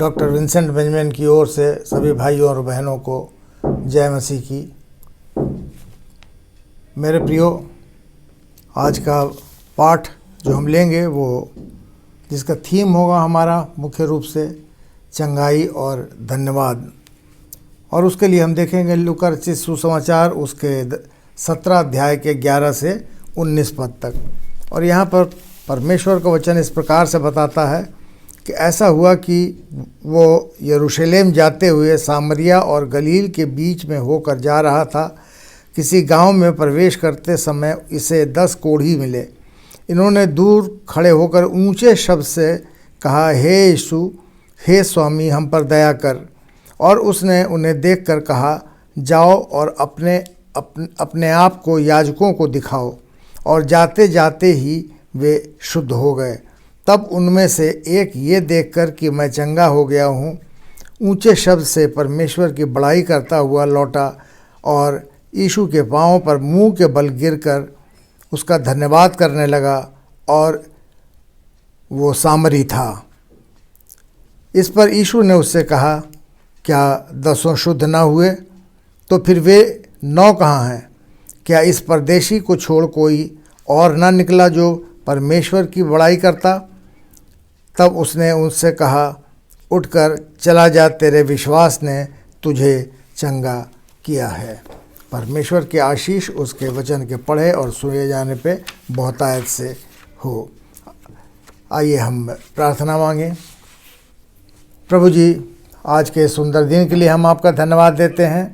Doctor Vincent Benjamin की ओर से सभी भाइयों और बहनों को जय मसीह की। मेरे प्रियो, आज का पाठ जो हम लेंगे वो जिसका थीम होगा हमारा मुख्य रूप से चंगाई और धन्यवाद। और उसके लिए हम देखेंगे लूका रचित सुसमाचार उसके 17 अध्याय के 11 से 19 पद तक। और यहाँ पर परमेश्वर का वचन इस प्रकार से बताता है कि ऐसा हुआ कि वो यरूशलेम जाते हुए सामरिया और गलील के बीच में होकर जा रहा था। किसी गांव में प्रवेश करते समय इसे 10 कोढ़ी मिले। इन्होंने दूर खड़े होकर ऊंचे शब्द से कहा, हे यीशु, हे स्वामी, हम पर दया कर। और उसने उन्हें देखकर कहा, जाओ और अपने आप को याजकों को दिखाओ। और जाते जाते ही वे शुद्ध हो गए। तब उनमें से एक ये देखकर कि मैं चंगा हो गया हूँ, ऊंचे शब्द से परमेश्वर की बड़ाई करता हुआ लौटा और यीशु के पांवों पर मुंह के बल गिरकर उसका धन्यवाद करने लगा। और वो सामरी था। इस पर यीशु ने उससे कहा, क्या 10 शुद्ध न हुए? तो फिर वे 9 कहाँ हैं? क्या इस परदेशी को छोड़ कोई और न निकला जो परमेश्वर की बड़ाई करता? तब उसने उनसे कहा, उठकर चला जा, तेरे विश्वास ने तुझे चंगा किया है। परमेश्वर की आशीष उसके वचन के पढ़े और सुने जाने पे बहुतायत से हो। आइए हम प्रार्थना मांगें। प्रभु जी, आज के सुंदर दिन के लिए हम आपका धन्यवाद देते हैं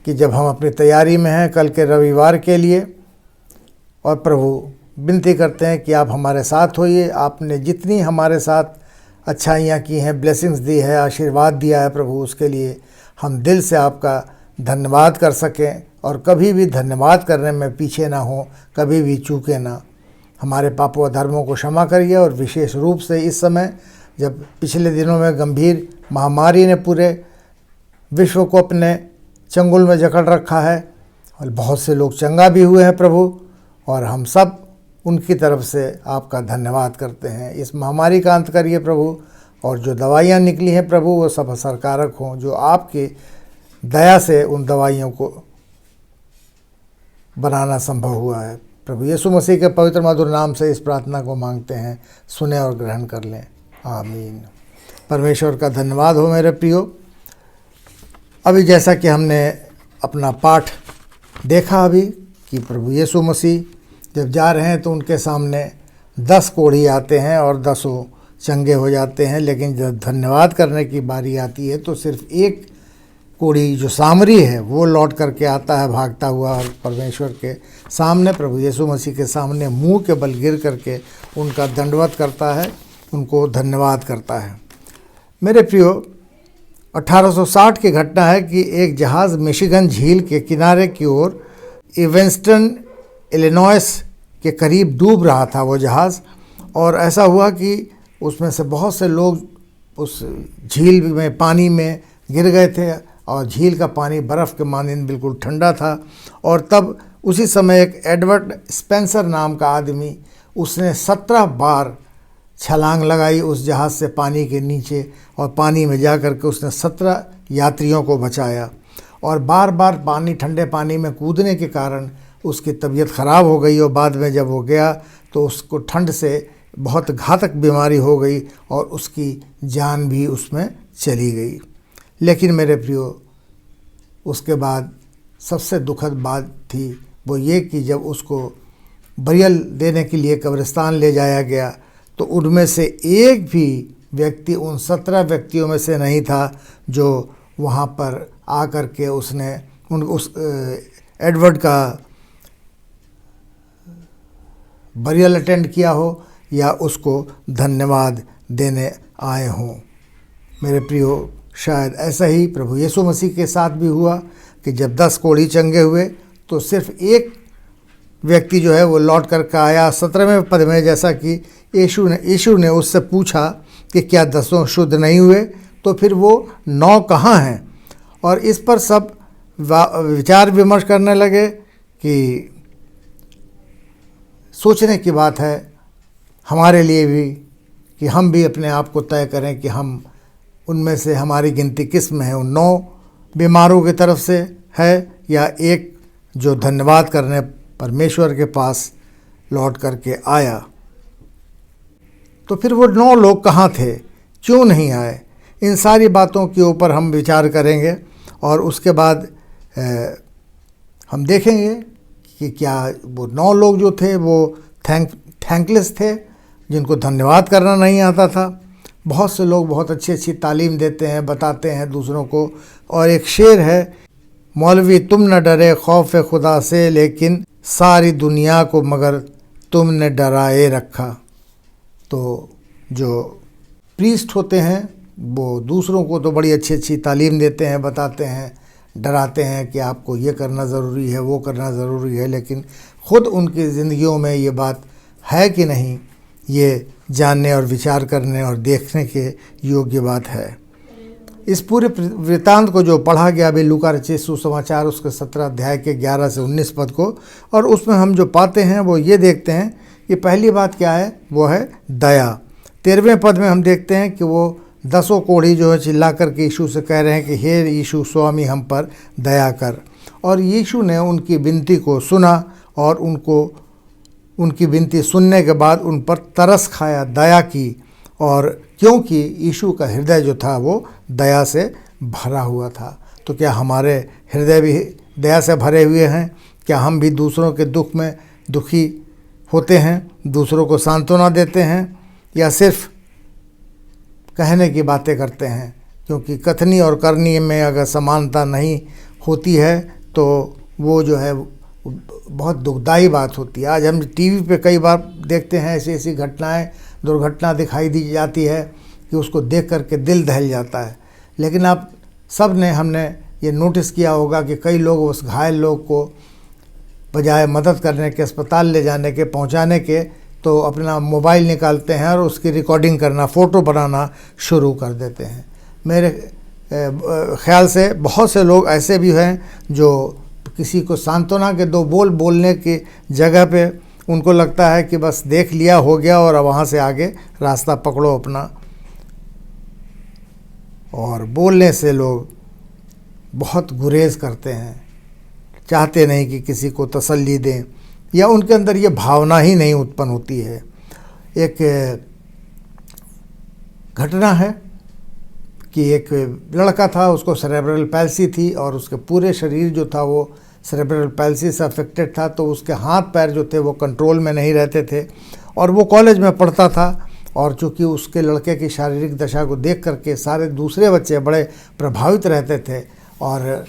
कि जब हम अपनी तैयारी में हैं कल के रविवार के लिए, और प्रभु विनती करते हैं कि आप हमारे साथ होइए। आपने जितनी हमारे साथ अच्छाइयाँ की हैं, ब्लेसिंग्स दी है, आशीर्वाद दिया है प्रभु, उसके लिए हम दिल से आपका धन्यवाद कर सकें और कभी भी धन्यवाद करने में पीछे ना हो, कभी भी चूके ना। हमारे पापों धर्मों को क्षमा करिए। और विशेष रूप से इस समय जब पिछले दिनों में गंभीर महामारी ने पूरे विश्व को अपने चंगुल में जकड़ रखा है और बहुत से लोग चंगा भी हुए हैं प्रभु, और हम सब उनकी तरफ से आपका धन्यवाद करते हैं। इस महामारी का अंत करिए प्रभु, और जो दवाइयाँ निकली हैं प्रभु वो सब असरकारक हों, जो आपकी दया से उन दवाइयों को बनाना संभव हुआ है। प्रभु यीशु मसीह के पवित्र मधुर नाम से इस प्रार्थना को मांगते हैं, सुने और ग्रहण कर लें, आमीन। परमेश्वर का धन्यवाद हो मेरे प्रियो। अभी जैसा कि हमने अपना पाठ देखा अभी कि प्रभु यीशु मसीह जब जा रहे हैं तो उनके सामने 10 कोढ़ी आते हैं और 10 चंगे हो जाते हैं। लेकिन जब धन्यवाद करने की बारी आती है तो सिर्फ एक कोढ़ी जो सामरी है वो लौट करके आता है भागता हुआ, और परमेश्वर के सामने, प्रभु यीशु मसीह के सामने मुंह के बल गिर करके उनका दंडवत करता है, उनको धन्यवाद करता है। मेरे प्रियो, 1860 की घटना है कि एक जहाज़ मिशिगन झील के किनारे की ओर इवेंस्टन इलिनॉइस के करीब डूब रहा था वो जहाज़। और ऐसा हुआ कि उसमें से बहुत से लोग उस झील में पानी में गिर गए थे, और झील का पानी बर्फ़ के मानंद बिल्कुल ठंडा था। और तब उसी समय एक एडवर्ड स्पेंसर नाम का आदमी, उसने 17 बार छलांग लगाई उस जहाज़ से पानी के नीचे, और पानी में जा कर के उसने 17 यात्रियों को बचाया। और बार बार ठंडे पानी में कूदने के कारण उसकी तबीयत ख़राब हो गई, और बाद में जब वो गया तो उसको ठंड से बहुत घातक बीमारी हो गई और उसकी जान भी उसमें चली गई। लेकिन मेरे प्रियो, उसके बाद सबसे दुखद बात थी वो ये कि जब उसको बरियल देने के लिए कब्रिस्तान ले जाया गया तो उनमें से एक भी व्यक्ति उन 17 व्यक्तियों में से नहीं था जो वहाँ पर आकर के उसने उस एडवर्ड का बरियल अटेंड किया हो या उसको धन्यवाद देने आए हों। मेरे प्रियो, शायद ऐसा ही प्रभु यीशु मसीह के साथ भी हुआ कि जब 10 कोढ़ी चंगे हुए तो सिर्फ एक व्यक्ति जो है वो लौट कर के आया 17वें पद में, जैसा कि यीशु ने उससे पूछा कि क्या 10 शुद्ध नहीं हुए? तो फिर वो 9 कहाँ हैं? और इस पर सब विचार विमर्श करने लगे कि सोचने की बात है हमारे लिए भी कि हम भी अपने आप को तय करें कि हम उनमें से हमारी गिनती किस में है, उन 9 बीमारों की तरफ से है या एक जो धन्यवाद करने परमेश्वर के पास लौट करके आया। तो फिर वो 9 लोग कहाँ थे, क्यों नहीं आए, इन सारी बातों के ऊपर हम विचार करेंगे और उसके बाद हम देखेंगे कि क्या वो 9 लोग जो थे वो थैंकलेस थे, जिनको धन्यवाद करना नहीं आता था। बहुत से लोग बहुत अच्छी अच्छी तालीम देते हैं, बताते हैं दूसरों को। और एक शेर है, मौलवी तुम न डरे खौफ खुदा से, लेकिन सारी दुनिया को मगर तुमने डराए रखा। तो जो प्रीस्ट होते हैं वो दूसरों को तो बड़ी अच्छी अच्छी तालीम देते हैं, बताते हैं, डराते हैं कि आपको ये करना ज़रूरी है, वो करना ज़रूरी है, लेकिन ख़ुद उनकी ज़िंदगियों में ये बात है कि नहीं, ये जानने और विचार करने और देखने के योग्य बात है। इस पूरे वृत्तांत को जो पढ़ा गया अभी लूका रचित सुसमाचार उसके 17 अध्याय के 11 से 19 पद को, और उसमें हम जो पाते हैं वो ये देखते हैं कि पहली बात क्या है, वो है दया। 13वें पद में हम देखते हैं कि वो 10 कोढ़ी जो है चिल्ला कर के यीशु से कह रहे हैं कि हे यीशु स्वामी हम पर दया कर। और यीशु ने उनकी विनती को सुना और उनकी विनती सुनने के बाद उन पर तरस खाया, दया की। और क्योंकि यीशु का हृदय जो था वो दया से भरा हुआ था। तो क्या हमारे हृदय भी दया से भरे हुए हैं? क्या हम भी दूसरों के दुख में दुखी होते हैं, दूसरों को सांत्वना देते हैं, या सिर्फ कहने की बातें करते हैं? क्योंकि कथनी और करनी में अगर समानता नहीं होती है तो वो जो है बहुत दुखदाई बात होती है। आज हम टीवी पे कई बार देखते हैं ऐसी ऐसी घटनाएं, दुर्घटना दिखाई दी जाती है कि उसको देख करके दिल दहल जाता है। लेकिन आप सब ने हमने ये नोटिस किया होगा कि कई लोग उस घायल लोग को बजाय मदद करने के, अस्पताल ले जाने के, पहुंचाने के, तो अपना मोबाइल निकालते हैं और उसकी रिकॉर्डिंग करना, फ़ोटो बनाना शुरू कर देते हैं। मेरे ख्याल से बहुत से लोग ऐसे भी हैं जो किसी को सांत्वना के 2 बोल बोलने की जगह पे उनको लगता है कि बस देख लिया हो गया और वहाँ से आगे रास्ता पकड़ो अपना। और बोलने से लोग बहुत गुरेज करते हैं, चाहते नहीं कि किसी को तसल्ली दें, या उनके अंदर ये भावना ही नहीं उत्पन्न होती है। एक घटना है कि एक लड़का था, उसको सेरेब्रल पैल्सी थी और उसके पूरे शरीर जो था वो सेरेब्रल पैल्सी से अफेक्टेड था। तो उसके हाथ पैर जो थे वो कंट्रोल में नहीं रहते थे और वो कॉलेज में पढ़ता था। और चूँकि उसके लड़के की शारीरिक दशा को देख करके सारे दूसरे बच्चे बड़े प्रभावित रहते थे। और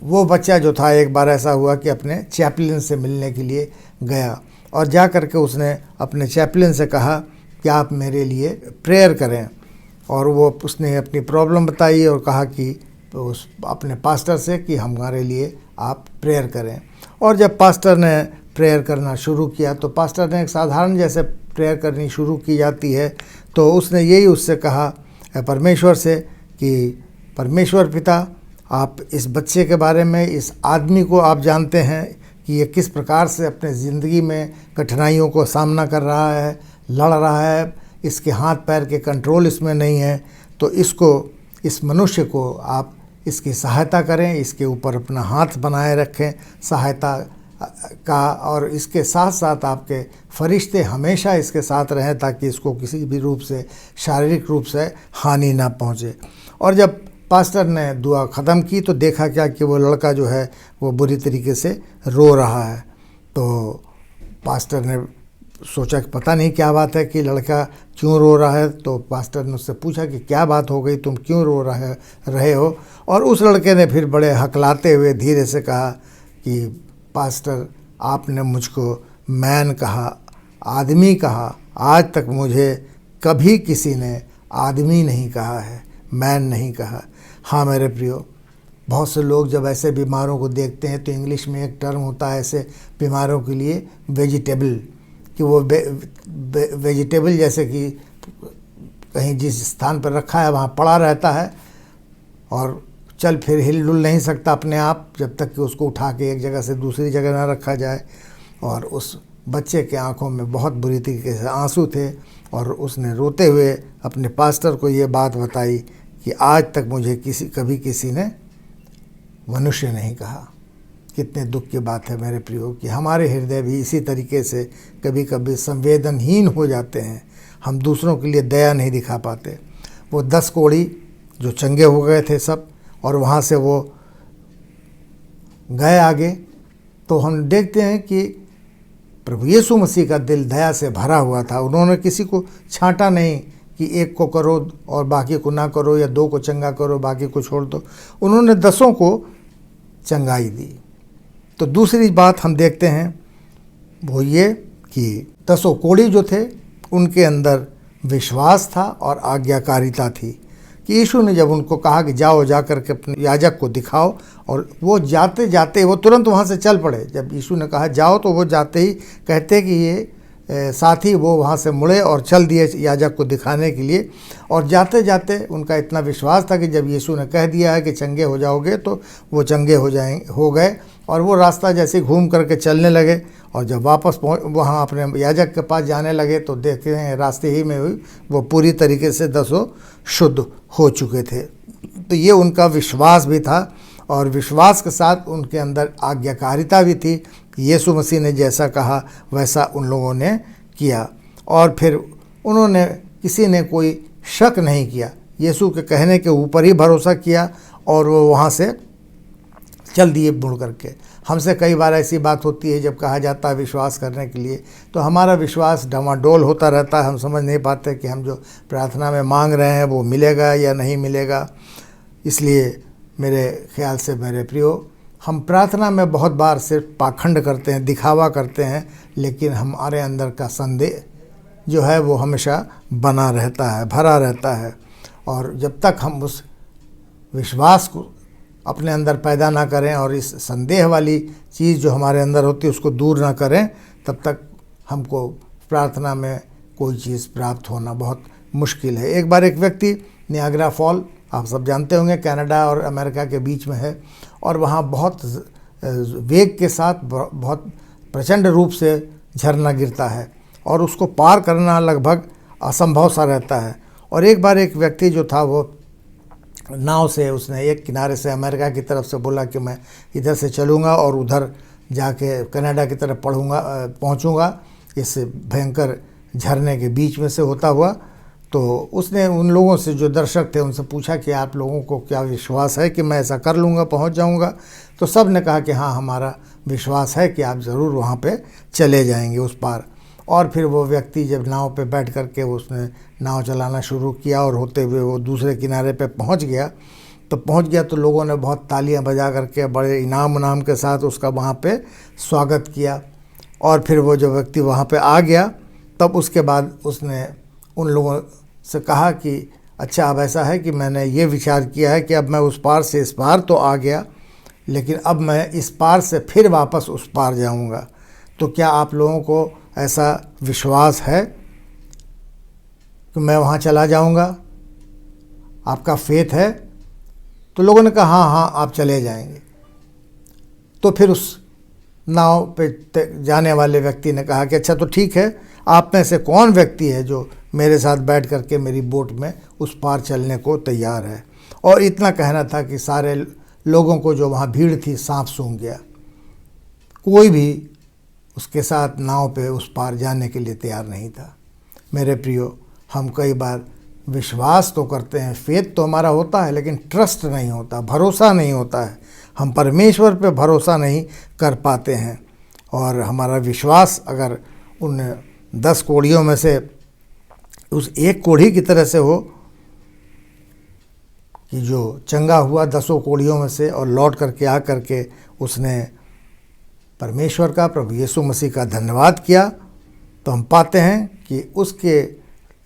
वो बच्चा जो था, एक बार ऐसा हुआ कि अपने चैपलिन से मिलने के लिए गया और जा कर के उसने अपने चैपलिन से कहा कि आप मेरे लिए प्रेयर करें। और उसने अपनी प्रॉब्लम बताई और कहा कि उस अपने पास्टर से कि हमारे लिए आप प्रेयर करें। और जब पास्टर ने प्रेयर करना शुरू किया तो पास्टर ने एक साधारण जैसे प्रेयर करनी शुरू की जाती है, तो उसने यही उससे कहा परमेश्वर से कि परमेश्वर पिता, आप इस बच्चे के बारे में, इस आदमी को आप जानते हैं कि ये किस प्रकार से अपने ज़िंदगी में कठिनाइयों को सामना कर रहा है, लड़ रहा है, इसके हाथ पैर के कंट्रोल इसमें नहीं है। तो इस मनुष्य को आप इसकी सहायता करें, इसके ऊपर अपना हाथ बनाए रखें सहायता का, और इसके साथ साथ आपके फरिश्ते हमेशा इसके साथ रहें ताकि इसको किसी भी रूप से, शारीरिक रूप से हानि ना पहुँचे। और जब पास्टर ने दुआ ख़त्म की तो देखा क्या कि वो लड़का जो है वो बुरी तरीके से रो रहा है। तो पास्टर ने सोचा कि पता नहीं क्या बात है कि लड़का क्यों रो रहा है। तो पास्टर ने उससे पूछा कि क्या बात हो गई, तुम क्यों रो रहे हो। और उस लड़के ने फिर बड़े हकलाते हुए धीरे से कहा कि पास्टर, आपने मुझको मैन कहा, आदमी कहा, आज तक मुझे कभी किसी ने आदमी नहीं कहा है, मैन नहीं कहा। हाँ मेरे प्रियो, बहुत से लोग जब ऐसे बीमारों को देखते हैं तो इंग्लिश में एक टर्म होता है ऐसे बीमारों के लिए, वेजिटेबल, कि वो वेजिटेबल जैसे कि कहीं जिस स्थान पर रखा है वहाँ पड़ा रहता है और चल फिर हिल-डुल नहीं सकता अपने आप, जब तक कि उसको उठा के एक जगह से दूसरी जगह ना रखा जाए। और उस बच्चे के आंखों में बहुत बुरी तरीके से आंसू थे और उसने रोते हुए अपने पास्टर को ये बात बताई कि आज तक मुझे कभी किसी ने मनुष्य नहीं कहा। कितने दुख की बात है मेरे प्रियो कि हमारे हृदय भी इसी तरीके से कभी कभी संवेदनहीन हो जाते हैं। हम दूसरों के लिए दया नहीं दिखा पाते। वो 10 कोढ़ी जो चंगे हो गए थे सब, और वहाँ से वो गए आगे, तो हम देखते हैं कि प्रभु यीशु मसीह का दिल दया से भरा हुआ था। उन्होंने किसी को छांटा नहीं कि एक को करो और बाकी को ना करो, या 2 को चंगा करो बाकी को छोड़ दो। उन्होंने 10 को चंगाई दी। तो दूसरी बात हम देखते हैं वो ये कि 10 कोढ़ी जो थे उनके अंदर विश्वास था और आज्ञाकारिता थी कि यीशु ने जब उनको कहा कि जाओ जा कर के अपने याजक को दिखाओ, और वो जाते जाते वो तुरंत वहाँ से चल पड़े। जब यीशु ने कहा जाओ तो वो जाते ही कहते कि ये साथ ही वो वहाँ से मुड़े और चल दिए याजक को दिखाने के लिए। और जाते जाते उनका इतना विश्वास था कि जब यीशु ने कह दिया है कि चंगे हो जाओगे तो वो चंगे हो गए। और वो रास्ता जैसे घूम करके चलने लगे, और जब वापस वहाँ अपने याजक के पास जाने लगे तो देखते हैं रास्ते ही में हुई वो पूरी तरीके से 10 शुद्ध हो चुके थे। तो ये उनका विश्वास भी था, और विश्वास के साथ उनके अंदर आज्ञाकारिता भी थी कि यीशु मसीह ने जैसा कहा वैसा उन लोगों ने किया। और फिर उन्होंने किसी ने कोई शक नहीं किया, यीशु के कहने के ऊपर ही भरोसा किया, और वो वहाँ से चल दिए मुड़ करके। हमसे कई बार ऐसी बात होती है जब कहा जाता है विश्वास करने के लिए, तो हमारा विश्वास डमाडोल होता रहता है। हम समझ नहीं पाते कि हम जो प्रार्थना में मांग रहे हैं वो मिलेगा या नहीं मिलेगा। इसलिए मेरे ख्याल से मेरे प्रियो, हम प्रार्थना में बहुत बार सिर्फ पाखंड करते हैं, दिखावा करते हैं, लेकिन हमारे अंदर का संदेह जो है वो हमेशा बना रहता है, भरा रहता है। और जब तक हम उस विश्वास को अपने अंदर पैदा ना करें और इस संदेह वाली चीज़ जो हमारे अंदर होती है उसको दूर ना करें, तब तक हमको प्रार्थना में कोई चीज़ प्राप्त होना बहुत मुश्किल है। एक बार एक व्यक्ति नियाग्रा फॉल, आप सब जानते होंगे, कनाडा और अमेरिका के बीच में है, और वहाँ बहुत वेग के साथ बहुत प्रचंड रूप से झरना गिरता है और उसको पार करना लगभग असंभव सा रहता है। और एक बार एक व्यक्ति जो था वो नाव से, उसने एक किनारे से अमेरिका की तरफ से बोला कि मैं इधर से चलूँगा और उधर जाके कनाडा की तरफ पहुँचूँगा इस भयंकर झरने के बीच में से होता हुआ। तो उसने उन लोगों से जो दर्शक थे उनसे पूछा कि आप लोगों को क्या विश्वास है कि मैं ऐसा कर लूँगा, पहुँच जाऊँगा? तो सब ने कहा कि हाँ, हमारा विश्वास है कि आप ज़रूर वहाँ पे चले जाएंगे उस पार। और फिर वो व्यक्ति जब नाव पे बैठ कर के उसने नाव चलाना शुरू किया और होते हुए वो दूसरे किनारे पे पहुँच गया तो लोगों ने बहुत तालियां बजा करके बड़े इनाम के साथ उसका वहाँ पे स्वागत किया। और फिर वो जो व्यक्ति वहाँ पे आ गया, तब उसके बाद उसने उन लोगों से कहा कि अच्छा, अब ऐसा है कि मैंने ये विचार किया है कि अब मैं उस पार से इस पार तो आ गया, लेकिन अब मैं इस पार से फिर वापस उस पार जाऊँगा। तो क्या आप लोगों को ऐसा विश्वास है कि मैं वहाँ चला जाऊँगा? आपका फेथ है? तो लोगों ने कहा हाँ हाँ, आप चले जाएंगे। तो फिर उस नाव पे जाने वाले व्यक्ति ने कहा कि अच्छा, तो ठीक है, आप में से कौन व्यक्ति है जो मेरे साथ बैठ करके मेरी बोट में उस पार चलने को तैयार है? और इतना कहना था कि सारे लोगों को जो वहाँ भीड़ थी सांप सूंघ गया। कोई भी उसके साथ नाव पे उस पार जाने के लिए तैयार नहीं था। मेरे प्रियो, हम कई बार विश्वास तो करते हैं, फेथ तो हमारा होता है, लेकिन ट्रस्ट नहीं होता, भरोसा नहीं होता है। हम परमेश्वर पे भरोसा नहीं कर पाते हैं। और हमारा विश्वास अगर उन 10 कोढ़ियों में से उस एक कोढ़ी की तरह से हो कि जो चंगा हुआ 10 कोढ़ियों में से और लौट करके आ करके उसने परमेश्वर का, प्रभु यीशु मसीह का धन्यवाद किया, तो हम पाते हैं कि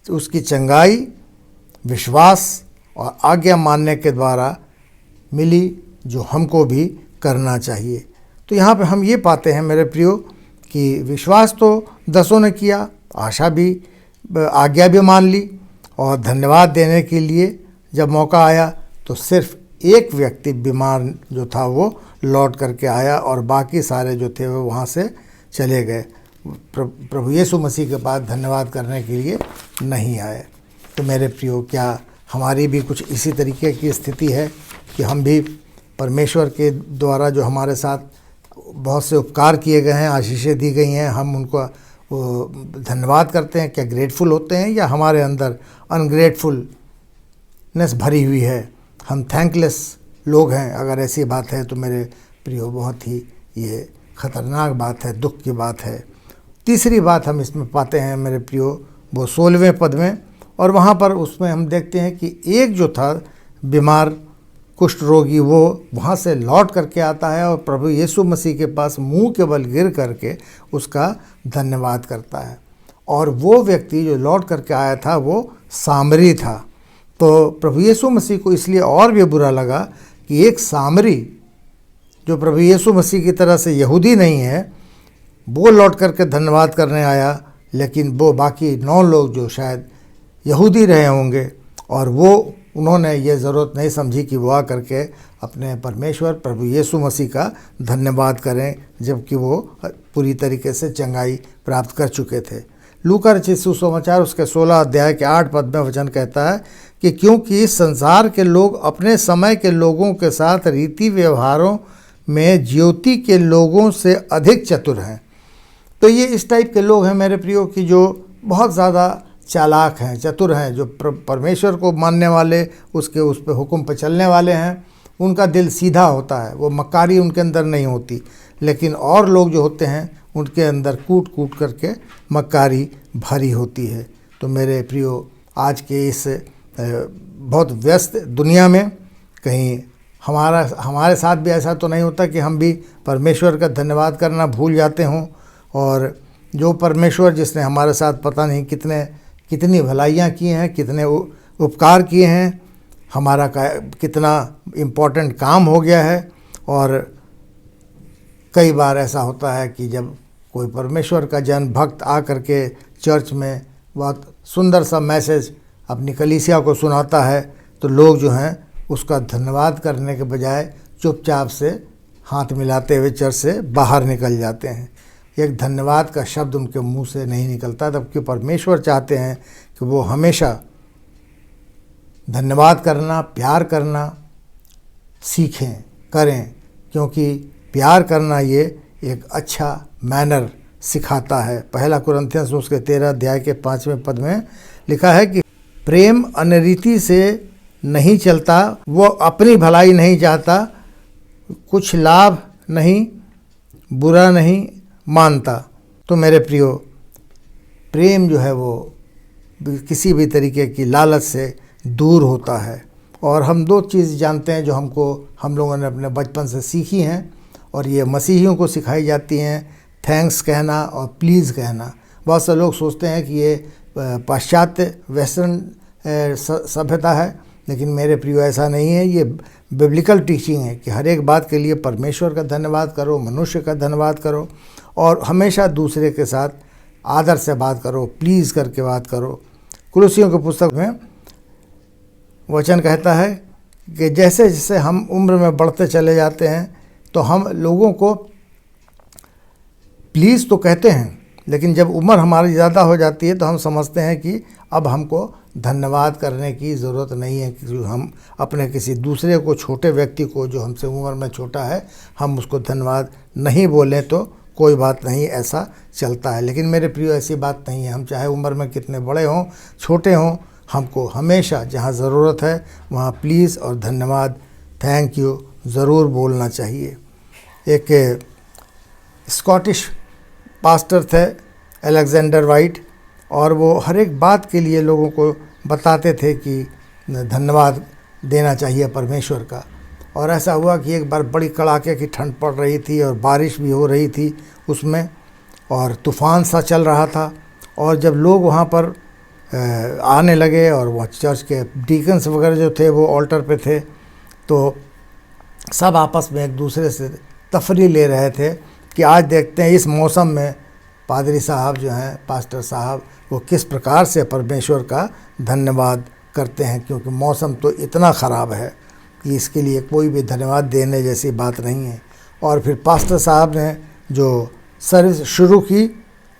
उसकी चंगाई विश्वास और आज्ञा मानने के द्वारा मिली, जो हमको भी करना चाहिए। तो यहाँ पे हम ये पाते हैं मेरे प्रियो कि विश्वास तो 10 ने किया, आशा भी, आज्ञा भी मान ली, और धन्यवाद देने के लिए जब मौका आया तो सिर्फ एक व्यक्ति बीमार जो था वो लौट करके आया और बाकी सारे जो थे वो वहाँ से चले गए। प्रभु यीशु मसीह के पास धन्यवाद करने के लिए नहीं आए। तो मेरे प्रियो, क्या हमारी भी कुछ इसी तरीके की स्थिति है कि हम भी परमेश्वर के द्वारा जो हमारे साथ बहुत से उपकार किए गए हैं, आशीषें दी गई हैं, हम उनको धन्यवाद करते हैं? क्या ग्रेटफुल होते हैं, या हमारे अंदर अनग्रेटफुलनेस भरी हुई है, हम थैंकलेस लोग हैं? अगर ऐसी बात है तो मेरे प्रियो, बहुत ही ये ख़तरनाक बात है, दुख की बात है। तीसरी बात हम इसमें पाते हैं मेरे प्रियो, वो 16वें पद में, और वहाँ पर उसमें हम देखते हैं कि एक जो था बीमार कुष्ठ रोगी, वो वहाँ से लौट करके आता है और प्रभु यीशु मसीह के पास मुंह के बल गिर करके उसका धन्यवाद करता है। और वो व्यक्ति जो लौट करके आया था वो सामरी था। तो प्रभु यीशु मसीह को इसलिए और भी बुरा लगा कि एक सामरी जो प्रभु यीशु मसीह की तरह से यहूदी नहीं है, वो लौट करके धन्यवाद करने आया, लेकिन वो बाकी 9 लोग जो शायद यहूदी रहे होंगे, और वो उन्होंने ये ज़रूरत नहीं समझी कि वो आ करके अपने परमेश्वर प्रभु यीशु मसीह का धन्यवाद करें, जबकि वो पूरी तरीके से चंगाई प्राप्त कर चुके थे। लूका रचित सुसमाचार उसके 16 अध्याय के 8 पद में वचन कहता है कि क्योंकि इस संसार के लोग अपने समय के लोगों के साथ रीति व्यवहारों में ज्योति के लोगों से अधिक चतुर हैं। तो ये इस टाइप के लोग हैं मेरे प्रियो कि जो बहुत ज़्यादा चालाक हैं, चतुर हैं, जो परमेश्वर को मानने वाले, उसके उस पे हुक्म पे चलने वाले हैं। उनका दिल सीधा होता है, वो मक्कारी उनके अंदर नहीं होती। लेकिन और लोग जो होते हैं उनके अंदर कूट कूट करके मक्कारी भरी होती है। तो मेरे प्रियो, आज के इस बहुत व्यस्त दुनिया में कहीं हमारे साथ भी ऐसा तो नहीं होता कि हम भी परमेश्वर का धन्यवाद करना भूल जाते हों, और जो परमेश्वर जिसने हमारे साथ पता नहीं कितनी भलाइयाँ की हैं, कितने उपकार किए हैं, हमारा कितना इम्पोर्टेंट काम हो गया है। और कई बार ऐसा होता है कि जब कोई परमेश्वर का जन भक्त आ करके चर्च में बहुत सुंदर सा मैसेज अपनी कलीसिया को सुनाता है, तो लोग जो हैं उसका धन्यवाद करने के बजाय चुपचाप से हाथ मिलाते हुए चर्च से बाहर निकल जाते हैं। एक धन्यवाद का शब्द उनके मुंह से नहीं निकलता, जबकि परमेश्वर चाहते हैं कि वो हमेशा धन्यवाद करना, प्यार करना सीखें, करें, क्योंकि प्यार करना ये एक अच्छा मैनर सिखाता है। पहला कुरिन्थियंस उसके 13 अध्याय के 5वें पद में लिखा है कि प्रेम अनरीति से नहीं चलता, वो अपनी भलाई नहीं चाहता, कुछ लाभ नहीं, बुरा नहीं मानता। तो मेरे प्रियो, प्रेम जो है वो किसी भी तरीके की लालच से दूर होता है। और हम 2 चीज़ जानते हैं जो हम लोगों ने अपने बचपन से सीखी हैं, और ये मसीहियों को सिखाई जाती हैं, थैंक्स कहना और प्लीज़ कहना। बहुत से लोग सोचते हैं कि ये पाश्चात्य वेस्टर्न सभ्यता है, लेकिन मेरे प्रियो ऐसा नहीं है। ये बिब्लिकल टीचिंग है कि हर एक बात के लिए परमेश्वर का धन्यवाद करो, मनुष्य का धन्यवाद करो, और हमेशा दूसरे के साथ आदर से बात करो, प्लीज़ करके बात करो। कुलुसियों की पुस्तक में वचन कहता है कि जैसे जैसे हम उम्र में बढ़ते चले जाते हैं तो हम लोगों को प्लीज़ तो कहते हैं, लेकिन जब उम्र हमारी ज़्यादा हो जाती है तो हम समझते हैं कि अब हमको धन्यवाद करने की ज़रूरत नहीं है, कि हम अपने किसी दूसरे को, छोटे व्यक्ति को जो हमसे उम्र में छोटा है, हम उसको धन्यवाद नहीं बोलें तो कोई बात नहीं, ऐसा चलता है। लेकिन मेरे प्रियो, ऐसी बात नहीं है। हम चाहे उम्र में कितने बड़े हों, छोटे हों, हमको हमेशा जहाँ ज़रूरत है वहाँ प्लीज़ और धन्यवाद, थैंक यू ज़रूर बोलना चाहिए। एक स्कॉटिश पास्टर थे अलेक्जेंडर वाइट, और वो हर एक बात के लिए लोगों को बताते थे कि धन्यवाद देना चाहिए परमेश्वर का। और ऐसा हुआ कि एक बार बड़ी कड़ाके की ठंड पड़ रही थी और बारिश भी हो रही थी उसमें, और तूफ़ान सा चल रहा था। और जब लोग वहाँ पर आने लगे, और वह चर्च के डीकन्स वगैरह जो थे वो ऑल्टर पे थे, तो सब आपस में एक दूसरे से तफरी ले रहे थे कि आज देखते हैं इस मौसम में पादरी साहब जो हैं, पास्टर साहब, वो किस प्रकार से परमेश्वर का धन्यवाद करते हैं, क्योंकि मौसम तो इतना ख़राब है कि इसके लिए कोई भी धन्यवाद देने जैसी बात नहीं है। और फिर पास्टर साहब ने जो सर्विस शुरू की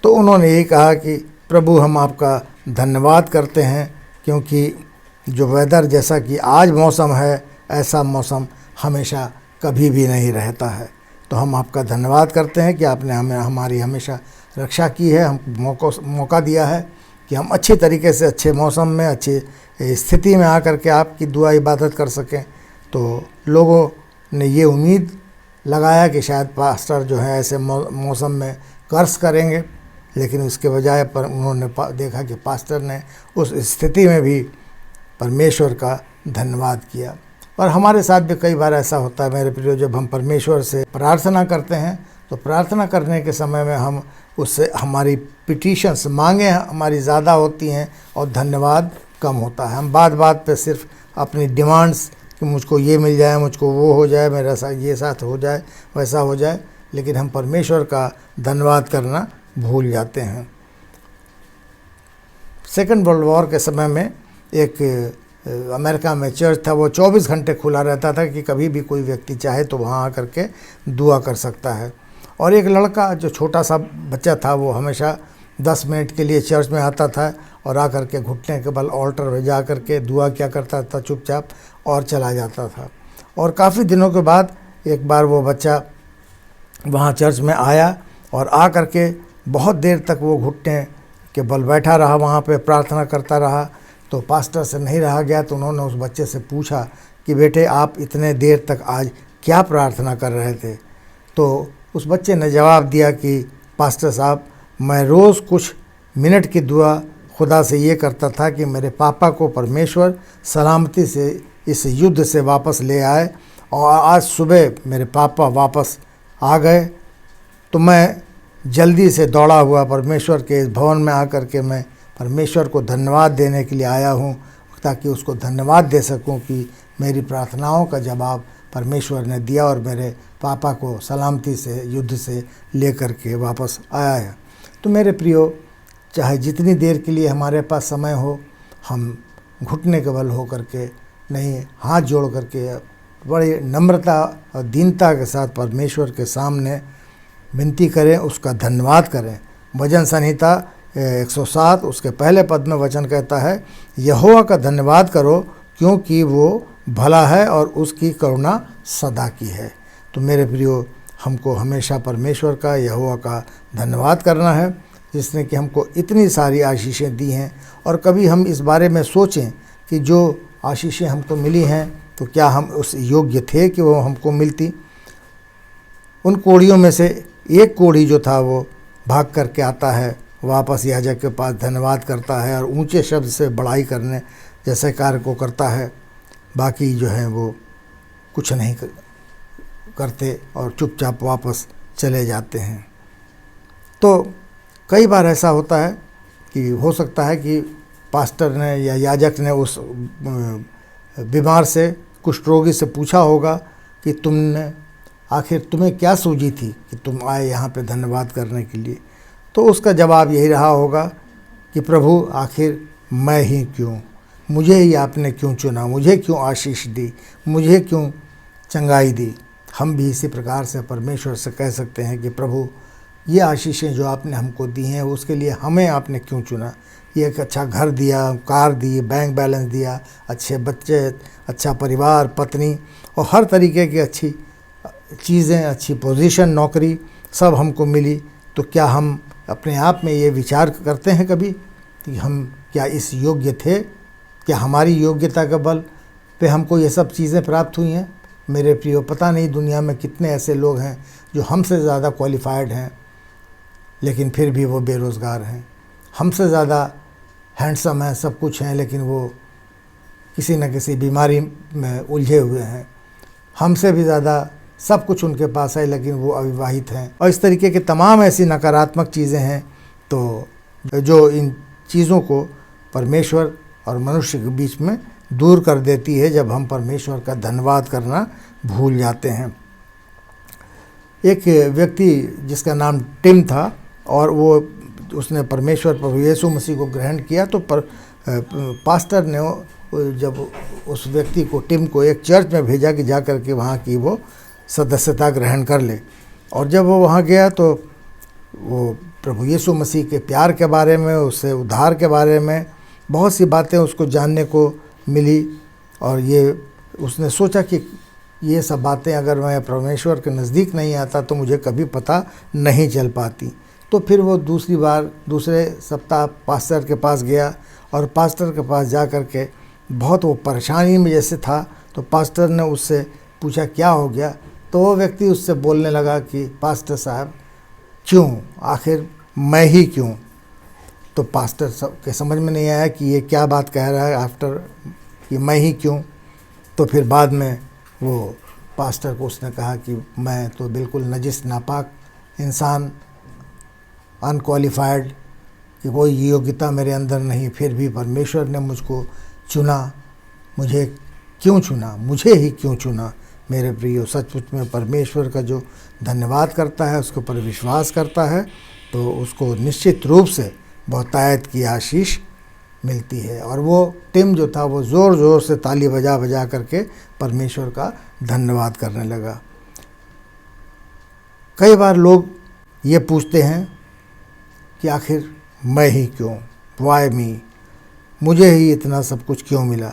तो उन्होंने ये कहा कि प्रभु हम आपका धन्यवाद करते हैं, क्योंकि जो वेदर जैसा कि आज मौसम है, ऐसा मौसम हमेशा कभी भी नहीं रहता है। तो हम आपका धन्यवाद करते हैं कि आपने हमें हमारी हमेशा रक्षा की है, हमको मौका दिया है कि हम अच्छी तरीके से अच्छे मौसम में अच्छी स्थिति में आकर के आपकी दुआ इबादत कर सकें। तो लोगों ने ये उम्मीद लगाया कि शायद पास्टर जो है ऐसे मौसम में कर्ज करेंगे, लेकिन उसके बजाय पर उन्होंने देखा कि पास्टर ने उस स्थिति में भी परमेश्वर का धन्यवाद किया। और हमारे साथ भी कई बार ऐसा होता है मेरे प्रियो, जब हम परमेश्वर से प्रार्थना करते हैं तो प्रार्थना करने के समय में हम उससे हमारी पिटीशंस मांगें हमारी ज़्यादा होती हैं और धन्यवाद कम होता है। हम बात बात पे सिर्फ अपनी डिमांड्स कि मुझको ये मिल जाए, मुझको वो हो जाए, मेरा साथ ये साथ हो जाए, वैसा हो जाए, लेकिन हम परमेश्वर का धन्यवाद करना भूल जाते हैं। सेकेंड वर्ल्ड वॉर के समय में एक अमेरिका में चर्च था, वो 24 घंटे खुला रहता था कि कभी भी कोई व्यक्ति चाहे तो वहाँ आकर के दुआ कर सकता है। और एक लड़का जो छोटा सा बच्चा था वो हमेशा 10 मिनट के लिए चर्च में आता था और आकर के घुटने के बल ऑल्टर में जा कर के दुआ क्या करता था चुपचाप और चला जाता था। और काफ़ी दिनों के बाद एक बार वो बच्चा वहाँ चर्च में आया और आ कर के बहुत देर तक वो घुटने के बल बैठा रहा, वहाँ पे प्रार्थना करता रहा। तो पास्टर से नहीं रहा गया, तो उन्होंने उस बच्चे से पूछा कि बेटे आप इतने देर तक आज क्या प्रार्थना कर रहे थे? तो उस बच्चे ने जवाब दिया कि पास्टर साहब, मैं रोज़ कुछ मिनट की दुआ खुदा से ये करता था कि मेरे पापा को परमेश्वर सलामती से इस युद्ध से वापस ले आए, और आज सुबह मेरे पापा वापस आ गए तो मैं जल्दी से दौड़ा हुआ परमेश्वर के इस भवन में आकर के मैं परमेश्वर को धन्यवाद देने के लिए आया हूँ, ताकि उसको धन्यवाद दे सकूँ कि मेरी प्रार्थनाओं का जवाब परमेश्वर ने दिया और मेरे पापा को सलामती से युद्ध से लेकर के वापस आया है। तो मेरे प्रियो, चाहे जितनी देर के लिए हमारे पास समय हो, हम घुटने के बल हो करके नहीं, हाथ जोड़ करके बड़ी नम्रता और दीनता के साथ परमेश्वर के सामने विनती करें, उसका धन्यवाद करें। भजन संहिता 107 उसके पहले पद में वचन कहता है, यहोवा का धन्यवाद करो क्योंकि वो भला है और उसकी करुणा सदा की है। तो मेरे प्रियो, हमको हमेशा परमेश्वर का, यहोवा का धन्यवाद करना है, जिसने कि हमको इतनी सारी आशीषें दी हैं। और कभी हम इस बारे में सोचें कि जो आशीषें हमको मिली हैं तो क्या हम उस योग्य थे कि वो हमको मिलती। उन कोढ़ियों में से एक कोढ़ी जो था वो भाग करके आता है, वापस याजक के पास धन्यवाद करता है और ऊंचे शब्द से बड़ाई करने जैसे कार्य को करता है। बाकी जो है वो कुछ नहीं करते और चुपचाप वापस चले जाते हैं। तो कई बार ऐसा होता है कि हो सकता है कि पास्टर ने या याजक ने उस बीमार से, कुष्ठ रोगी से पूछा होगा कि आखिर तुम्हें क्या सूझी थी कि तुम आए यहाँ पे धन्यवाद करने के लिए। तो उसका जवाब यही रहा होगा कि प्रभु आखिर मैं ही क्यों, मुझे ही आपने क्यों चुना, मुझे क्यों आशीष दी, मुझे क्यों चंगाई दी। हम भी इसी प्रकार से परमेश्वर से कह सकते हैं कि प्रभु ये आशीषें जो आपने हमको दी हैं उसके लिए हमें आपने क्यों चुना। ये एक अच्छा घर दिया, कार दी, बैंक बैलेंस दिया, अच्छे बच्चे, अच्छा परिवार, पत्नी और हर तरीके की अच्छी चीज़ें, अच्छी पोजीशन, नौकरी सब हमको मिली। तो क्या हम अपने आप में ये विचार करते हैं कभी कि हम क्या इस योग्य थे? क्या हमारी योग्यता के बल पे हमको ये सब चीज़ें प्राप्त हुई हैं? मेरे प्रियो, पता नहीं दुनिया में कितने ऐसे लोग हैं जो हमसे ज़्यादा क्वालिफाइड हैं लेकिन फिर भी वो बेरोज़गार हैं। हमसे ज़्यादा हैंडसम हैं, सब कुछ हैं, लेकिन वो किसी न किसी बीमारी में उलझे हुए हैं। हमसे भी ज़्यादा सब कुछ उनके पास है लेकिन वो अविवाहित हैं। और इस तरीके की तमाम ऐसी नकारात्मक चीज़ें हैं तो जो इन चीज़ों को परमेश्वर और मनुष्य के बीच में दूर कर देती है जब हम परमेश्वर का धन्यवाद करना भूल जाते हैं। एक व्यक्ति जिसका नाम टिम था और उसने परमेश्वर प्रभु यीशु मसीह को ग्रहण किया, तो पास्टर ने जब उस व्यक्ति को, टिम को, एक चर्च में भेजा कि जा कर के वहाँ की वो सदस्यता ग्रहण कर ले। और जब वो वहाँ गया तो वो प्रभु यीशु मसीह के प्यार के बारे में, उससे उद्धार के बारे में बहुत सी बातें उसको जानने को मिली। और ये उसने सोचा कि ये सब बातें अगर मैं परमेश्वर के नज़दीक नहीं आता तो मुझे कभी पता नहीं चल पाती। तो फिर वो दूसरी बार दूसरे सप्ताह पास्टर के पास गया और पास्टर के पास जा कर के बहुत वो परेशानी में जैसे था। तो पास्टर ने उससे पूछा क्या हो गया। तो वो व्यक्ति उससे बोलने लगा कि पास्टर साहब क्यों, आखिर मैं ही क्यों। तो पास्टर के समझ में नहीं आया कि ये क्या बात कह रहा है आफ्टर कि मैं ही क्यों। तो फिर बाद में वो पास्टर को उसने कहा कि मैं तो बिल्कुल नजिस नापाक इंसान, अनक्वालिफाइड, कि कोई योग्यता मेरे अंदर नहीं, फिर भी परमेश्वर ने मुझको चुना। मुझे क्यों चुना, मुझे ही क्यों चुना। मेरे प्रियो, सचमुच में परमेश्वर का जो धन्यवाद करता है, उसके ऊपर विश्वास करता है, तो उसको निश्चित रूप से बहुतायत की आशीष मिलती है। और वो टिम जो था वो ज़ोर ज़ोर से ताली बजा बजा करके परमेश्वर का धन्यवाद करने लगा। कई बार लोग ये पूछते हैं कि आखिर मैं ही क्यों, वाई मी, मुझे ही इतना सब कुछ क्यों मिला।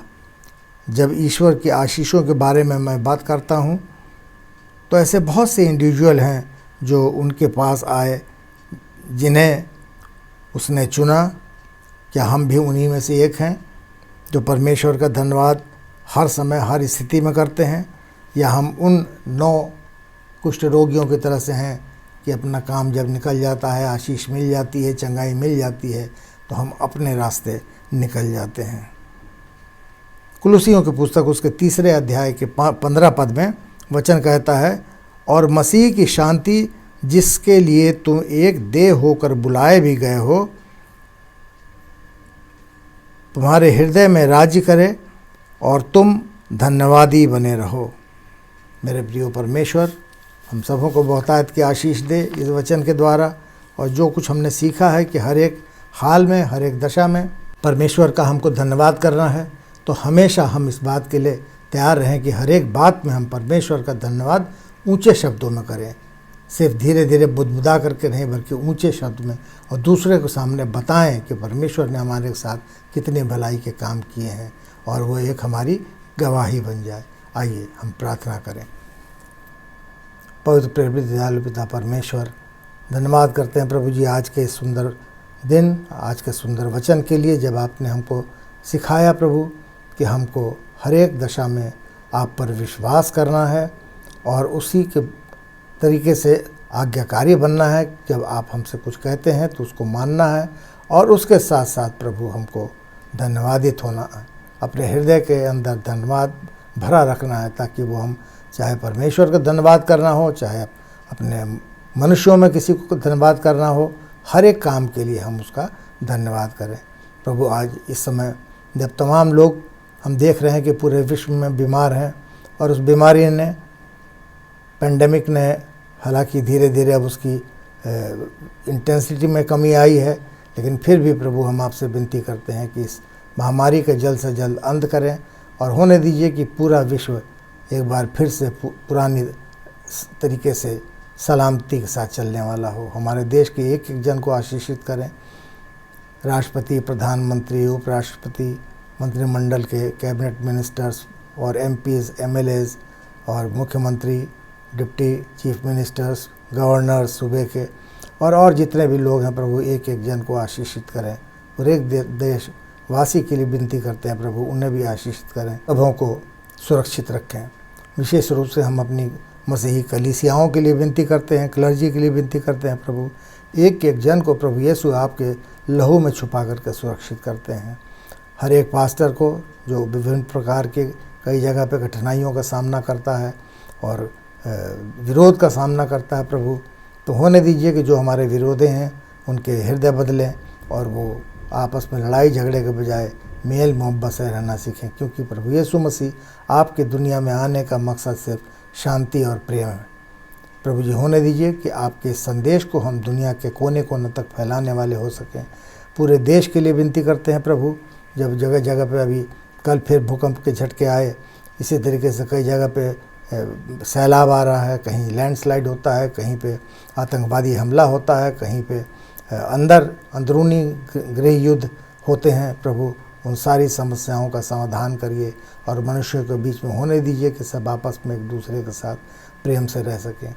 जब ईश्वर की आशीषों के बारे में मैं बात करता हूँ तो ऐसे बहुत से इंडिविजुअल हैं जो उनके पास आए, जिन्हें उसने चुना। क्या हम भी उन्हीं में से एक हैं जो परमेश्वर का धन्यवाद हर समय हर स्थिति में करते हैं, या हम उन 9 कुष्ठ रोगियों की तरह से हैं कि अपना काम जब निकल जाता है, आशीष मिल जाती है, चंगाई मिल जाती है, तो हम अपने रास्ते निकल जाते हैं। कुलुसियों की पुस्तक उसके 3 अध्याय के 15 पद में वचन कहता है, और मसीह की शांति जिसके लिए तुम एक देह होकर बुलाए भी गए हो, तुम्हारे हृदय में राज्य करे और तुम धन्यवादी बने रहो। मेरे प्रियो, परमेश्वर हम सबों को बहुतायत की आशीष दे इस वचन के द्वारा। और जो कुछ हमने सीखा है कि हर एक हाल में, हर एक दशा में परमेश्वर का हमको धन्यवाद करना है, तो हमेशा हम इस बात के लिए तैयार रहें कि हर एक बात में हम परमेश्वर का धन्यवाद ऊंचे शब्दों में करें, सिर्फ धीरे धीरे बुदबुदा करके नहीं, बल्कि ऊंचे शब्द में, और दूसरे को सामने बताएं कि परमेश्वर ने हमारे साथ कितने भलाई के काम किए हैं, और वो एक हमारी गवाही बन जाए। आइए हम प्रार्थना करें। पवित्र प्रेरित दयालु पिता परमेश्वर, धन्यवाद करते हैं प्रभु जी आज के सुंदर दिन, आज के सुंदर वचन के लिए, जब आपने हमको सिखाया प्रभु कि हमको हर एक दशा में आप पर विश्वास करना है और उसी के तरीके से आज्ञाकारी बनना है। जब आप हमसे कुछ कहते हैं तो उसको मानना है, और उसके साथ साथ प्रभु हमको धन्यवादित होना है, अपने हृदय के अंदर धन्यवाद भरा रखना है, ताकि वो हम चाहे परमेश्वर का धन्यवाद करना हो, चाहे अपने मनुष्यों में किसी को धन्यवाद करना हो, हर एक काम के लिए हम उसका धन्यवाद करें। प्रभु आज इस समय जब तमाम लोग हम देख रहे हैं कि पूरे विश्व में बीमार हैं, और उस बीमारी ने, पेंडेमिक ने, हालांकि धीरे धीरे अब उसकी इंटेंसिटी में कमी आई है, लेकिन फिर भी प्रभु हम आपसे विनती करते हैं कि इस महामारी का जल्द से जल्द अंत करें, और होने दीजिए कि पूरा विश्व एक बार फिर से पुरानी तरीके से सलामती के साथ चलने वाला हो। हमारे देश के एक एक जन को आशीषित करें, राष्ट्रपति, प्रधानमंत्री, उपराष्ट्रपति, मंत्रिमंडल के कैबिनेट मिनिस्टर्स और एमपीज़, एमएलएज़ और मुख्यमंत्री, डिप्टी चीफ मिनिस्टर्स, गवर्नर्स सूबे के, और जितने भी लोग हैं प्रभु, एक एक जन को आशीषित करें। और एक देशवासी के लिए विनती करते हैं प्रभु, उन्हें भी आशीषित करें, सबों को सुरक्षित रखें। विशेष रूप से हम अपनी मसीही कलीसियाओं के लिए विनती करते हैं, क्लर्जी के लिए विनती करते हैं प्रभु, एक एक जन को प्रभु यीशु आपके लहू में छुपा करके सुरक्षित करते हैं। हर एक पास्टर को जो विभिन्न प्रकार के कई जगह पे कठिनाइयों का सामना करता है और विरोध का सामना करता है प्रभु, तो होने दीजिए कि जो हमारे विरोधी हैं उनके हृदय बदलें, और वो आपस में लड़ाई झगड़े के बजाय मेल मोहब्बत से रहना सीखें, क्योंकि प्रभु यीशु मसीह आपके दुनिया में आने का मकसद सिर्फ शांति और प्रेम है। प्रभु जी, होने दीजिए कि आपके संदेश को हम दुनिया के कोने कोने तक फैलाने वाले हो सकें। पूरे देश के लिए विनती करते हैं प्रभु, जब जगह जगह पे अभी कल फिर भूकंप के झटके आए, इसी तरीके से कई जगह पे सैलाब आ रहा है, कहीं लैंडस्लाइड होता है, कहीं पे आतंकवादी हमला होता है, कहीं पे अंदर अंदरूनी गृह युद्ध होते हैं प्रभु, उन सारी समस्याओं का समाधान करिए और मनुष्यों के बीच में होने दीजिए कि सब आपस में एक दूसरे के साथ प्रेम से रह सकें।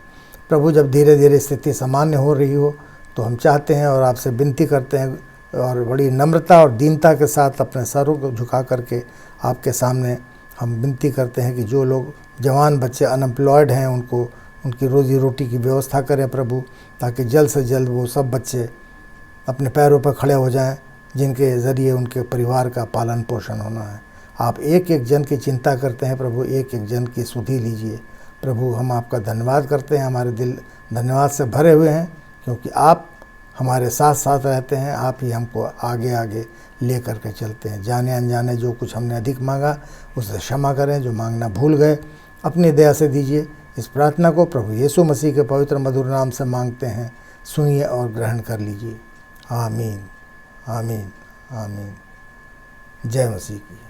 प्रभु, जब धीरे धीरे स्थिति सामान्य हो रही हो तो हम चाहते हैं और आपसे विनती करते हैं और बड़ी नम्रता और दीनता के साथ अपने सरों को झुका करके आपके सामने हम विनती करते हैं कि जो लोग जवान बच्चे अनएम्प्लॉयड हैं उनको उनकी रोजी रोटी की व्यवस्था करें प्रभु, ताकि जल्द से जल्द वो सब बच्चे अपने पैरों पर खड़े हो जाएं जिनके ज़रिए उनके परिवार का पालन पोषण होना है। आप एक एक जन की चिंता करते हैं प्रभु, एक एक जन की सुधि लीजिए प्रभु। हम आपका धन्यवाद करते हैं, हमारे दिल धन्यवाद से भरे हुए हैं क्योंकि आप हमारे साथ साथ रहते हैं, आप ही हमको आगे आगे ले करके चलते हैं। जाने अनजाने जो कुछ हमने अधिक मांगा उसे क्षमा करें, जो मांगना भूल गए अपनी दया से दीजिए। इस प्रार्थना को प्रभु यीशु मसीह के पवित्र मधुर नाम से मांगते हैं, सुनिए और ग्रहण कर लीजिए। आमीन, आमीन, आमीन। जय मसीह की।